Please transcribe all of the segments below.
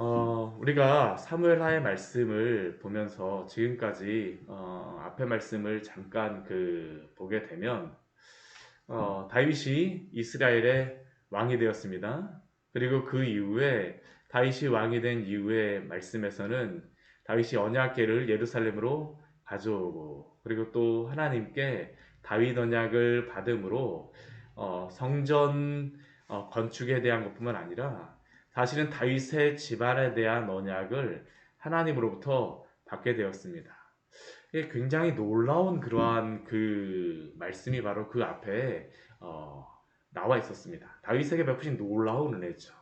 우리가 사무엘하의 말씀을 보면서 지금까지 앞의 말씀을 잠깐 보게 되면 다윗이 이스라엘의 왕이 되었습니다. 그리고 그 이후에 다윗이 왕이 된 이후의 말씀에서는 다윗이 언약궤를 예루살렘으로 가져오고 그리고 또 하나님께 다윗 언약을 받음으로 성전 건축에 대한 것뿐만 아니라 사실은 다윗의 집안에 대한 언약을 하나님으로부터 받게 되었습니다. 이게 굉장히 놀라운 그러한 말씀이 바로 그 앞에 어, 나와 있었습니다. 다윗에게 베푸신 놀라운 은혜죠.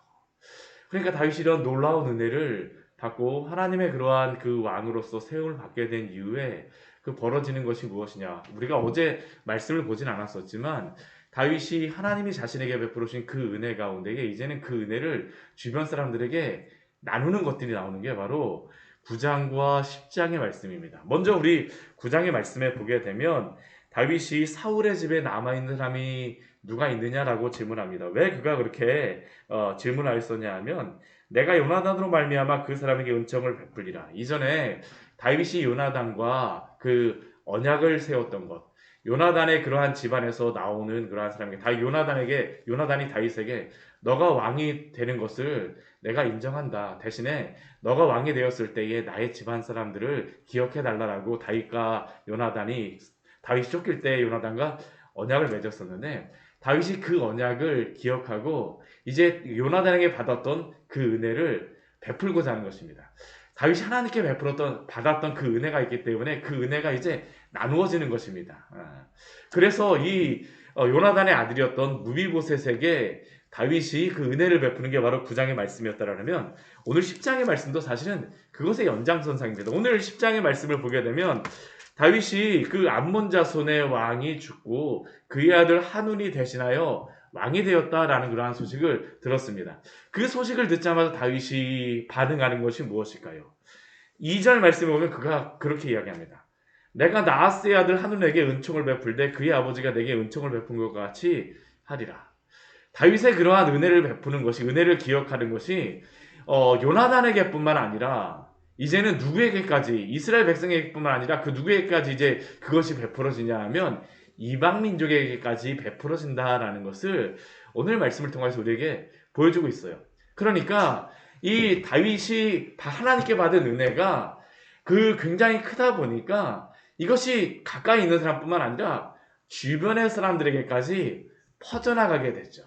그러니까 다윗이 이런 놀라운 은혜를 받고 하나님의 그러한 그 왕으로서 세움을 받게 된 이후에 그 벌어지는 것이 무엇이냐? 우리가 어제 말씀을 보진 않았었지만 다윗이 하나님이 자신에게 베풀으신 그 은혜 가운데 이제는 그 은혜를 주변 사람들에게 나누는 것들이 나오는 게 바로 9장과 10장의 말씀입니다. 먼저 우리 9장의 말씀에 보게 되면 다윗이 사울의 집에 남아있는 사람이 누가 있느냐라고 질문합니다. 왜 그가 그렇게 질문하였었냐 하면 내가 요나단으로 말미암아 그 사람에게 은총을 베풀리라. 이전에 다윗이 요나단과 그 언약을 세웠던 것, 요나단의 그러한 집안에서 나오는 그러한 사람에게 요나단이 다윗에게 너가 왕이 되는 것을 내가 인정한다. 대신에 너가 왕이 되었을 때에 나의 집안 사람들을 기억해 달라라고 다윗이 쫓길 때 요나단과 언약을 맺었었는데 다윗이 그 언약을 기억하고 이제 요나단에게 받았던 그 은혜를 베풀고자 하는 것입니다. 다윗이 하나님께 받았던 그 은혜가 있기 때문에 그 은혜가 이제 나누어지는 것입니다. 그래서 이 요나단의 아들이었던 무비보셋에게 다윗이 그 은혜를 베푸는 게 바로 9장의 말씀이었다라면 오늘 10장의 말씀도 사실은 그것의 연장선상입니다. 오늘 10장의 말씀을 보게 되면 다윗이 그 암몬 자손의 왕이 죽고 그의 아들 한운이 대신하여 왕이 되었다라는 그러한 소식을 들었습니다. 그 소식을 듣자마자 다윗이 반응하는 것이 무엇일까요? 2절 말씀에 보면 그가 그렇게 이야기합니다. 내가 나하스의 아들 한운에게 은총을 베풀되 그의 아버지가 내게 은총을 베푼 것 같이 하리라. 다윗의 그러한 은혜를 베푸는 것이 은혜를 기억하는 것이 요나단에게뿐만 아니라 이제는 누구에게까지 이스라엘 백성에게뿐만 아니라 그 누구에게까지 이제 그것이 베풀어지냐 하면 이방 민족에게까지 베풀어진다라는 것을 오늘 말씀을 통해서 우리에게 보여주고 있어요. 그러니까 이 다윗이 하나님께 받은 은혜가 굉장히 크다 보니까 이것이 가까이 있는 사람뿐만 아니라 주변의 사람들에게까지 퍼져나가게 됐죠.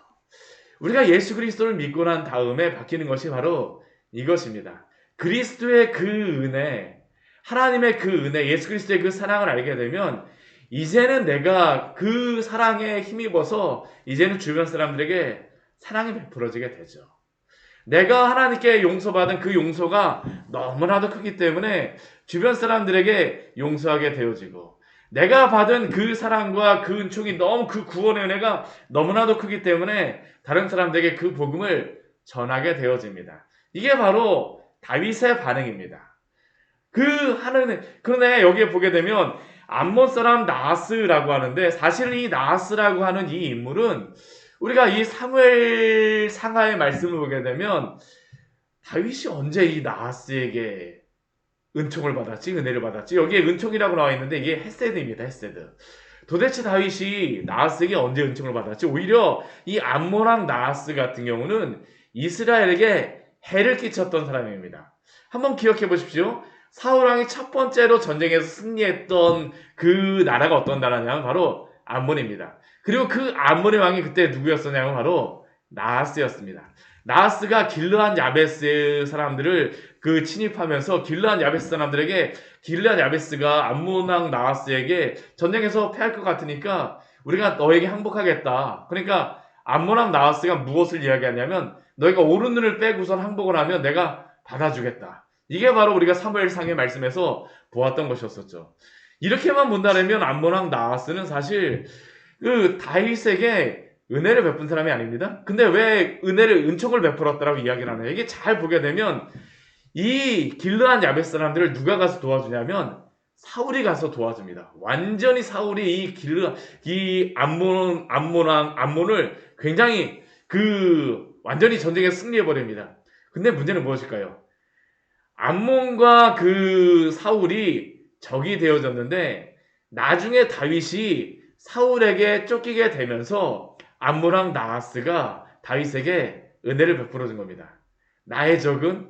우리가 예수 그리스도를 믿고 난 다음에 바뀌는 것이 바로 이것입니다. 그리스도의 그 은혜, 하나님의 그 은혜, 예수 그리스도의 그 사랑을 알게 되면 이제는 내가 그 사랑에 힘입어서 이제는 주변 사람들에게 사랑이 베풀어지게 되죠. 내가 하나님께 용서받은 그 용서가 너무나도 크기 때문에 주변 사람들에게 용서하게 되어지고 내가 받은 그 사랑과 그 은총이 그 구원의 은혜가 너무나도 크기 때문에 다른 사람들에게 그 복음을 전하게 되어집니다. 이게 바로 다윗의 반응입니다. 그런데 여기에 보게 되면 암몬 사람 나하스라고 하는데 사실은 이 나하스라고 하는 이 인물은 우리가 이 사무엘 상하의 말씀을 보게 되면 다윗이 언제 이 나하스에게 은혜를 받았지? 여기에 은총이라고 나와 있는데 이게 헤세드입니다. 헤세드. 도대체 다윗이 나하스에게 언제 은총을 받았지? 오히려 이 암몬왕 나하스 같은 경우는 이스라엘에게 해를 끼쳤던 사람입니다. 한번 기억해 보십시오. 사울왕이 첫 번째로 전쟁에서 승리했던 그 나라가 어떤 나라냐면 바로 암몬입니다. 그리고 그 암몬의 왕이 그때 누구였었냐면 바로 나하스였습니다. 나하스가 길르한 야베스 사람들을 침입하면서 길르한 야베스 사람들에게 길르한 야베스가 암몬 왕 나하스에게 전쟁에서 패할 것 같으니까 우리가 너에게 항복하겠다. 그러니까 암몬 왕 나하스가 무엇을 이야기하냐면 너희가 오른눈을 빼고선 항복을 하면 내가 받아주겠다. 이게 바로 우리가 사무엘상의 말씀에서 보았던 것이었었죠. 이렇게만 본다면 암몬 왕 나하스는 사실 다윗에게 은혜를 베푼 사람이 아닙니다. 근데 왜 은총을 베풀었다라고 이야기를 하나요? 이게 잘 보게 되면 이 길르한 야베스 사람들을 누가 가서 도와주냐면 사울이 가서 도와줍니다. 완전히 사울이 암몬을 굉장히 완전히 전쟁에 승리해버립니다. 근데 문제는 무엇일까요? 암몬과 그 사울이 적이 되어졌는데 나중에 다윗이 사울에게 쫓기게 되면서 암몬왕 나하스가 다윗에게 은혜를 베풀어 준 겁니다. 나의 적은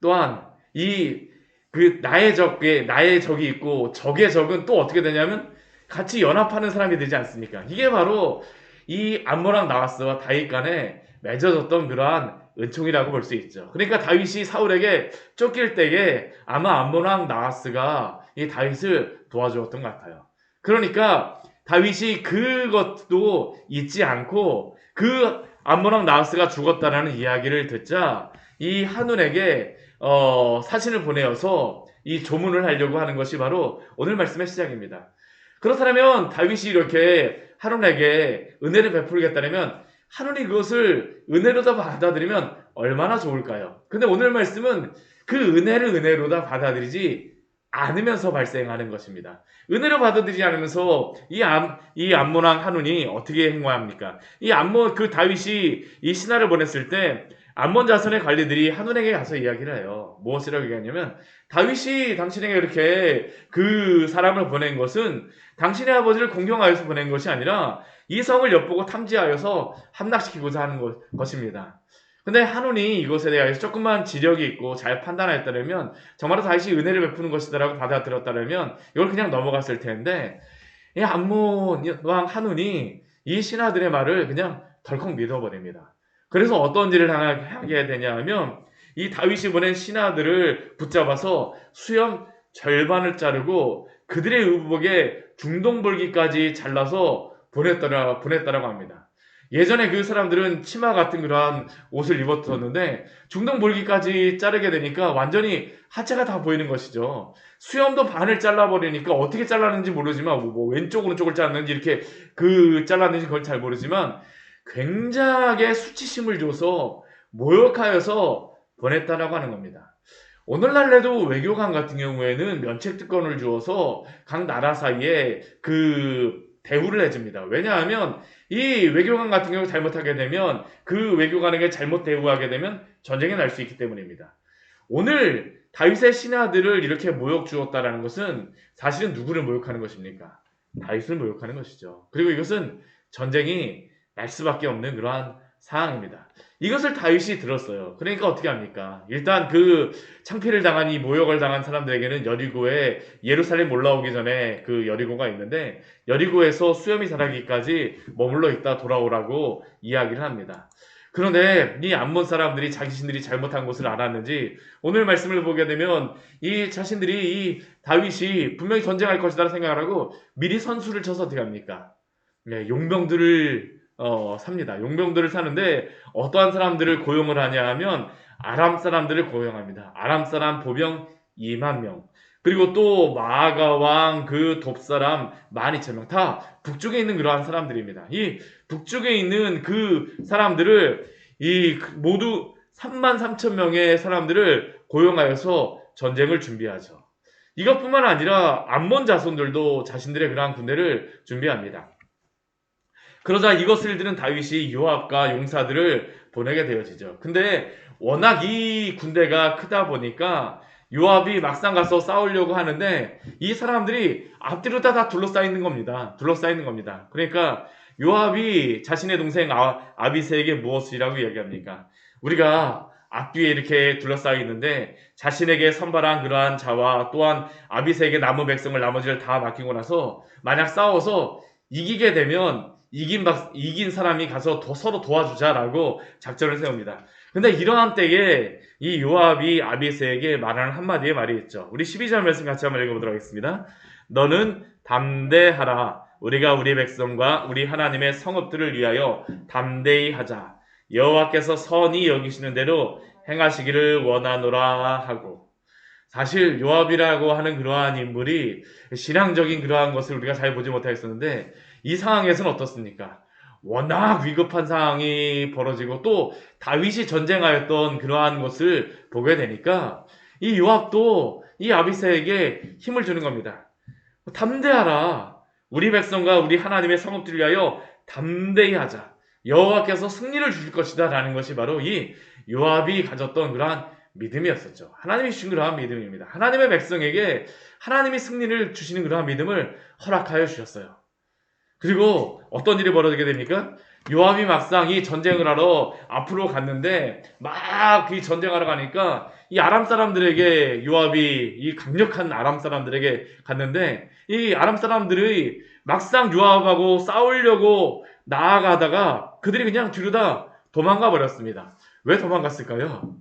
또한 나의 적이 있고 적의 적은 또 어떻게 되냐면 같이 연합하는 사람이 되지 않습니까? 이게 바로 이 암모랑 나하스와 다윗 간에 맺어졌던 그러한 은총이라고 볼 수 있죠. 그러니까 다윗이 사울에게 쫓길 때에 아마 암모랑 나하스가 이 다윗을 도와주었던 것 같아요. 그러니까 다윗이 그것도 잊지 않고 그 암모랑 나하스가 죽었다라는 이야기를 듣자 이 한운에게 사신을 보내어서 이 조문을 하려고 하는 것이 바로 오늘 말씀의 시작입니다. 그렇다면 다윗이 이렇게 한운에게 은혜를 베풀겠다면 한운이 그것을 은혜로다 받아들이면 얼마나 좋을까요? 근데 오늘 말씀은 그 은혜를 은혜로다 받아들이지 않으면서 발생하는 것입니다. 은혜로 받아들이지 않으면서 이 암몬왕 한운이 어떻게 행동합니까? 그 다윗이 이 신하를 보냈을 때 암몬 자손의 관리들이 한운에게 가서 이야기를 해요. 무엇이라고 얘기하냐면 다윗이 당신에게 이렇게 그 사람을 보낸 것은 당신의 아버지를 공경하여서 보낸 것이 아니라 이 성을 엿보고 탐지하여서 함락시키고자 하는 것입니다. 근데 한운이 이것에 대해서 조금만 지력이 있고 잘 판단했다면 정말로 다윗이 은혜를 베푸는 것이다라고 받아들였다면 이걸 그냥 넘어갔을 텐데 이 암몬 왕 한운이 이 신하들의 말을 그냥 덜컥 믿어버립니다. 그래서 어떤 일을 하게 되냐 하면 이 다윗이 보낸 신하들을 붙잡아서 수염 절반을 자르고 그들의 의복에 중동볼기까지 잘라서 보냈다라고 합니다. 예전에 그 사람들은 치마 같은 그러한 옷을 입었었는데 중동볼기까지 자르게 되니까 완전히 하체가 다 보이는 것이죠. 수염도 반을 잘라버리니까 어떻게 잘랐는지 모르지만 뭐 왼쪽 오른쪽을 잘랐는지 이렇게 잘랐는지 그걸 잘 모르지만 굉장하게 수치심을 줘서 모욕하여서 보냈다라고 하는 겁니다. 오늘날에도 외교관 같은 경우에는 면책특권을 주어서 각 나라 사이에 대우를 해줍니다. 왜냐하면 이 외교관 같은 경우 잘못하게 되면 그 외교관에게 잘못 대우하게 되면 전쟁이 날 수 있기 때문입니다. 오늘 다윗의 신하들을 이렇게 모욕 주었다라는 것은 사실은 누구를 모욕하는 것입니까? 다윗을 모욕하는 것이죠. 그리고 이것은 전쟁이 날 수밖에 없는 그러한 상황입니다. 이것을 다윗이 들었어요. 그러니까 어떻게 합니까? 일단 그 창피를 당한 이 모욕을 당한 사람들에게는 여리고에 예루살렘 올라오기 전에 그 여리고가 있는데 여리고에서 수염이 자라기까지 머물러 있다 돌아오라고 이야기를 합니다. 그런데 이 암몬 사람들이 자신들이 잘못한 것을 알았는지 오늘 말씀을 보게 되면 이 자신들이 이 다윗이 분명히 전쟁할 것이다 생각을 하고 미리 선수를 쳐서 어떻게 합니까? 네, 용병들을 삽니다. 용병들을 사는데 어떠한 사람들을 고용을 하냐 하면 아람 사람들을 고용합니다. 아람 사람 보병 2만 명. 그리고 또 마아가 왕 그 돕사람 12,000명 다 북쪽에 있는 그러한 사람들입니다. 이 북쪽에 있는 그 사람들을 모두 33,000명의 사람들을 고용하여서 전쟁을 준비하죠. 이것뿐만 아니라 암몬 자손들도 자신들의 그러한 군대를 준비합니다. 그러자 이것을 들은 다윗이 요압과 용사들을 보내게 되어지죠. 근데 워낙 이 군대가 크다 보니까 요압이 막상 가서 싸우려고 하는데 이 사람들이 앞뒤로 다 둘러싸이는 겁니다. 그러니까 요압이 자신의 동생 아비새에게 무엇이라고 이야기합니까? 우리가 앞뒤에 이렇게 둘러싸여 있는데 자신에게 선발한 그러한 자와 또한 아비새에게 남은 백성을 나머지를 다 맡기고 나서 만약 싸워서 이기게 되면 이긴 사람이 가서 서로 도와주자라고 작전을 세웁니다. 근데 이러한 때에 이 요압이 아비새에게 말하는 한마디의 말이 있죠. 우리 12절 말씀 같이 한번 읽어보도록 하겠습니다. 너는 담대하라. 우리가 우리 백성과 우리 하나님의 성읍들을 위하여 담대히 하자. 여호와께서 선히 여기시는 대로 행하시기를 원하노라 하고. 사실 요압이라고 하는 그러한 인물이 신앙적인 그러한 것을 우리가 잘 보지 못하겠었는데 이 상황에서는 어떻습니까? 워낙 위급한 상황이 벌어지고 또 다윗이 전쟁하였던 그러한 것을 보게 되니까 이 요압도 이 아비새에게 힘을 주는 겁니다. 담대하라. 우리 백성과 우리 하나님의 성읍들 위하여 담대히 하자. 여호와께서 승리를 주실 것이다 라는 것이 바로 이 요압이 가졌던 그러한 믿음이었었죠. 하나님이 주신 그러한 믿음입니다. 하나님의 백성에게 하나님이 승리를 주시는 그러한 믿음을 허락하여 주셨어요. 그리고 어떤 일이 벌어지게 됩니까? 요압이 막상 이 전쟁을 하러 앞으로 갔는데 막 이 전쟁하러 가니까 이 아람 사람들에게 요압이 이 강력한 아람 사람들에게 갔는데 이 아람 사람들이 막상 요압하고 싸우려고 나아가다가 그들이 그냥 뒤로 다 도망가 버렸습니다. 왜 도망갔을까요?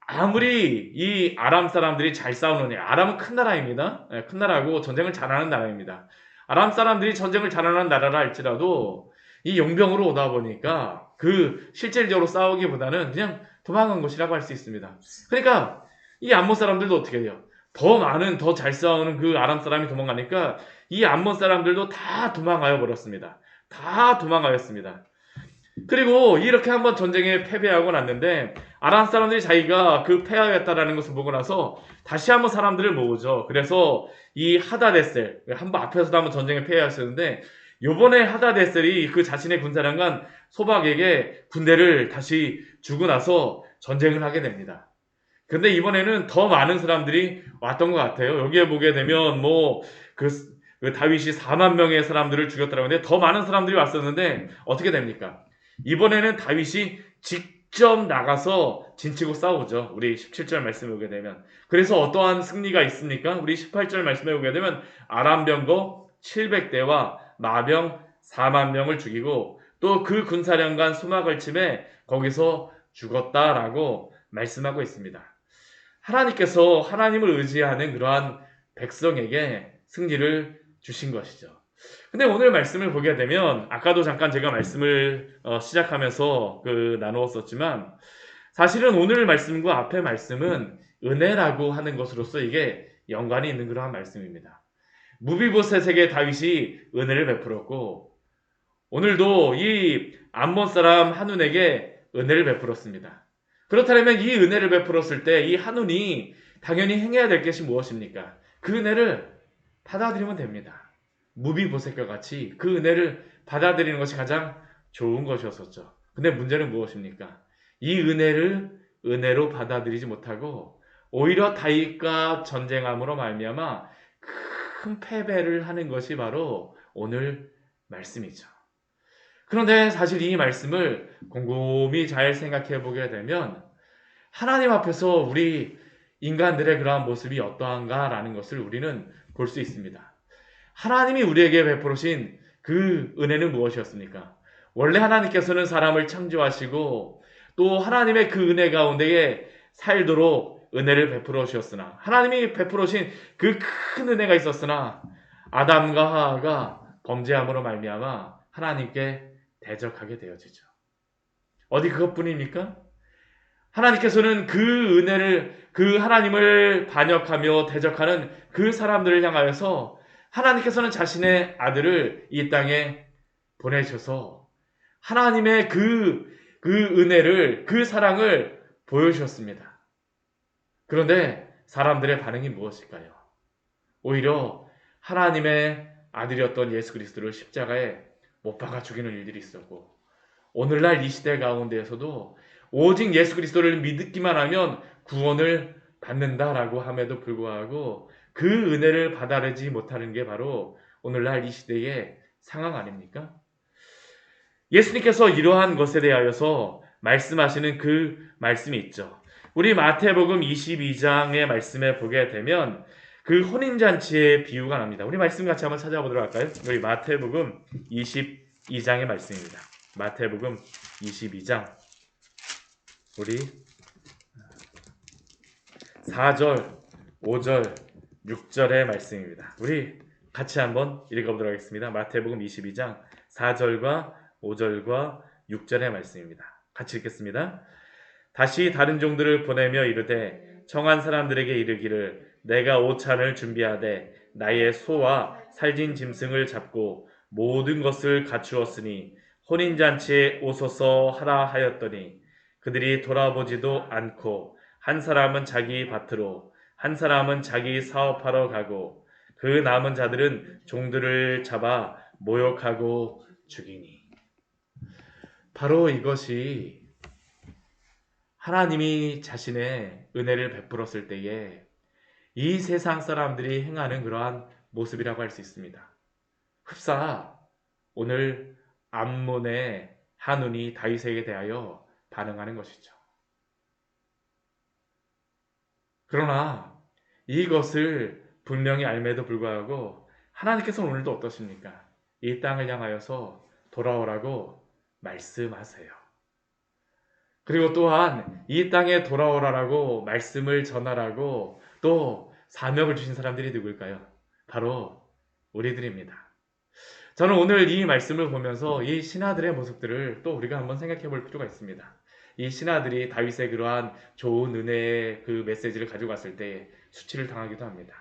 아무리 이 아람 사람들이 잘 싸우느냐, 아람은 큰 나라입니다. 큰 나라고 전쟁을 잘하는 나라입니다. 아람 사람들이 전쟁을 잘하는 나라라 할지라도 이 용병으로 오다 보니까 그 실질적으로 싸우기보다는 그냥 도망간 것이라고 할 수 있습니다. 그러니까 이 암몬 사람들도 어떻게 해요? 더 많은 더 잘 싸우는 그 아람 사람이 도망가니까 이 암몬 사람들도 다 도망가여 버렸습니다. 다 도망가였습니다. 그리고 이렇게 한번 전쟁에 패배하고 났는데 아람 사람들이 자기가 그 패하였다라는 것을 보고 나서 다시 한번 사람들을 모으죠. 그래서 이 하다데셀 한번 앞에서도 한번 전쟁에 패하였었는데 요번에 하다데셀이 그 자신의 군사령관 소박에게 군대를 다시 주고 나서 전쟁을 하게 됩니다. 근데 이번에는 더 많은 사람들이 왔던 것 같아요. 여기에 보게 되면 그 다윗이 4만 명의 사람들을 죽였다라고 하는데 더 많은 사람들이 왔었는데 어떻게 됩니까? 이번에는 다윗이 직접 나가서 진치고 싸우죠. 우리 17절 말씀에 오게 되면. 그래서 어떠한 승리가 있습니까? 우리 18절 말씀에 오게 되면 아람 병거 700대와 마병 4만 명을 죽이고 또 그 군사령관 수마걸침에 거기서 죽었다라고 말씀하고 있습니다. 하나님께서 하나님을 의지하는 그러한 백성에게 승리를 주신 것이죠. 근데 오늘 말씀을 보게 되면 아까도 잠깐 제가 말씀을 시작하면서 나누었었지만 사실은 오늘 말씀과 앞의 말씀은 은혜라고 하는 것으로서 이게 연관이 있는 그러한 말씀입니다. 무비보셋에게 다윗이 은혜를 베풀었고 오늘도 이 암몬 사람 한눈에게 은혜를 베풀었습니다. 그렇다면 이 은혜를 베풀었을 때 이 한눈이 당연히 행해야 될 것이 무엇입니까? 그 은혜를 받아들이면 됩니다. 무비보셋과 같이 그 은혜를 받아들이는 것이 가장 좋은 것이었었죠. 근데 문제는 무엇입니까? 이 은혜를 은혜로 받아들이지 못하고 오히려 다윗과 전쟁함으로 말미암아 큰 패배를 하는 것이 바로 오늘 말씀이죠. 그런데 사실 이 말씀을 곰곰이 잘 생각해 보게 되면 하나님 앞에서 우리 인간들의 그러한 모습이 어떠한가라는 것을 우리는 볼 수 있습니다. 하나님이 우리에게 베푸신 그 은혜는 무엇이었습니까? 원래 하나님께서는 사람을 창조하시고 또 하나님의 그 은혜 가운데에 살도록 은혜를 베풀어 주셨으나 하나님이 베풀어 주신 그 큰 은혜가 있었으나 아담과 하와가 범죄함으로 말미암아 하나님께 대적하게 되어지죠. 어디 그것뿐입니까? 하나님께서는 그 은혜를 그 하나님을 반역하며 대적하는 그 사람들을 향하여서 하나님께서는 자신의 아들을 이 땅에 보내셔서 하나님의 그 은혜를 그 사랑을 보여주셨습니다. 그런데 사람들의 반응이 무엇일까요? 오히려 하나님의 아들이었던 예수 그리스도를 십자가에 못 박아 죽이는 일들이 있었고 오늘날 이 시대 가운데에서도 오직 예수 그리스도를 믿기만 하면 구원을 받는다라고 함에도 불구하고 그 은혜를 받아내지 못하는 게 바로 오늘날 이 시대의 상황 아닙니까? 예수님께서 이러한 것에 대하여서 말씀하시는 그 말씀이 있죠. 우리 마태복음 22장의 말씀에 보게 되면 그 혼인잔치의 비유가 납니다. 우리 말씀 같이 한번 찾아보도록 할까요? 우리 마태복음 22장의 말씀입니다. 마태복음 22장 우리 4절, 5절, 6절의 말씀입니다. 우리 같이 한번 읽어보도록 하겠습니다. 마태복음 22장 4절과 5절과 6절의 말씀입니다. 같이 읽겠습니다. 다시 다른 종들을 보내며 이르되 청한 사람들에게 이르기를 내가 오찬을 준비하되 나의 소와 살진 짐승을 잡고 모든 것을 갖추었으니 혼인잔치에 오소서 하라 하였더니 그들이 돌아보지도 않고 한 사람은 자기 밭으로 한 사람은 자기 사업하러 가고 그 남은 자들은 종들을 잡아 모욕하고 죽이니. 바로 이것이 하나님이 자신의 은혜를 베풀었을 때에 이 세상 사람들이 행하는 그러한 모습이라고 할 수 있습니다. 흡사 오늘 암몬의 한운이 다윗에게 대하여 반응하는 것이죠. 그러나 이것을 분명히 알매도 불구하고 하나님께서는 오늘도 어떠십니까? 이 땅을 향하여서 돌아오라고 말씀하세요. 그리고 또한 이 땅에 돌아오라라고 말씀을 전하라고 또 사명을 주신 사람들이 누굴까요? 바로 우리들입니다. 저는 오늘 이 말씀을 보면서 이 신하들의 모습들을 또 우리가 한번 생각해 볼 필요가 있습니다. 이 신하들이 다윗의 그러한 좋은 은혜의 그 메시지를 가지고 갔을 때 수치를 당하기도 합니다.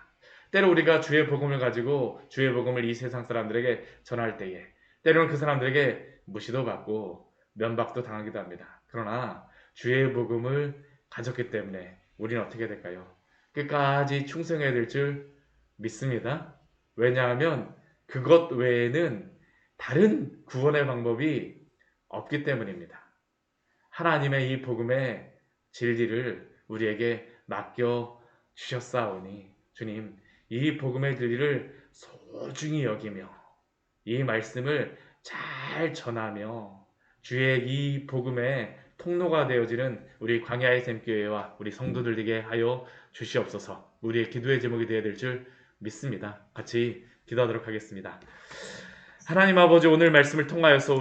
때로 우리가 주의 복음을 가지고 주의 복음을 이 세상 사람들에게 전할 때에 때로는 그 사람들에게 무시도 받고 면박도 당하기도 합니다. 그러나 주의 복음을 가졌기 때문에 우리는 어떻게 될까요? 끝까지 충성해야 될 줄 믿습니다. 왜냐하면 그것 외에는 다른 구원의 방법이 없기 때문입니다. 하나님의 이 복음의 진리를 우리에게 맡겨 주셨사오니 주님, 이 복음의 진리를 소중히 여기며 이 말씀을 잘 전하며 주의 이 복음의 통로가 되어지는 우리 광야의 샘교회와 우리 성도들 되게 하여 주시옵소서. 우리의 기도의 제목이 되어야 될 줄 믿습니다. 같이 기도하도록 하겠습니다. 하나님 아버지, 오늘 말씀을 통하여서 우리